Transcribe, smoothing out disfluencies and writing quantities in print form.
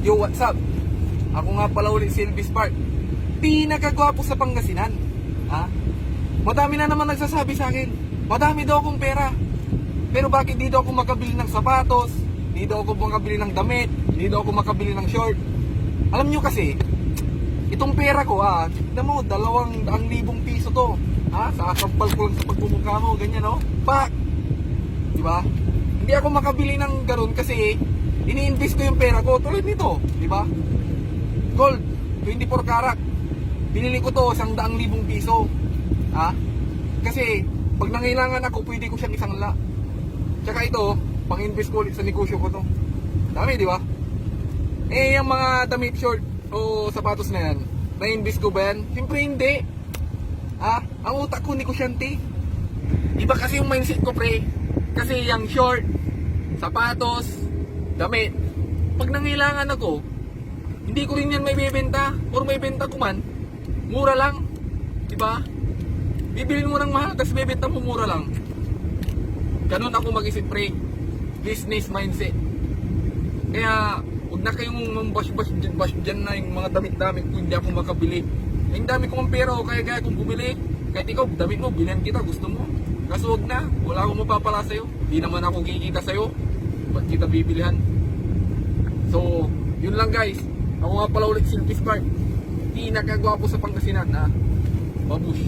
Yo, what's up? Ako nga pala ulit si Elvis Park. Pinakagwapo sa Pangasinan. Ha? Madami na naman nagsasabi sa akin, madami daw akong pera. Pero bakit di daw ako makabili ng sapatos? Di daw ako makabili ng damit? Di daw ako makabili ng short? Alam nyo kasi, itong pera ko tignan mo, 200,000 piso to. Sasampal ko lang sa pagmumukha mo, ganyan no? Pak! Diba? Hindi ako makabili ng ganun kasi ini-invest ko yung pera ko tulad nito, diba? Gold, 24 karat. Binili ko to 100,000 piso. Kasi pag nangailangan ako, pwede ko siyang isangla. Tsaka ito, pang-invest ko ulit sa negosyo ko to. Dami, di ba? Yung mga damit, short o sapatos na yan, na-invest ko ba yan? Siyempre hindi. Ang utak ko negosyante. Iba kasi yung mindset ko, pre. Kasi yung short, sapatos, damit, pag nangailangan ako, hindi ko rin yan may bebenta. Or may benta ko man, mura lang. Diba? Bibilin mo ng mahal, tapos bebenta mo mura lang. Ganun ako mag-isip, pre. Business mindset. Kaya, huwag na kayong mambash-bash dyan na yung mga damit-damit ko, hindi ako makabili. Yung dami kong pera, kaya kung bumili. Kahit ikaw, damit mo, bilhan kita, gusto mo. Kaso huwag na, wala akong mapapala sa'yo. Di naman ako kikita sa'yo. Ba't kita bibilihan? So, yun lang guys. Ako nga pala ulit si Elvis Park. Pinakagwapo sa Pangasinan, Babush.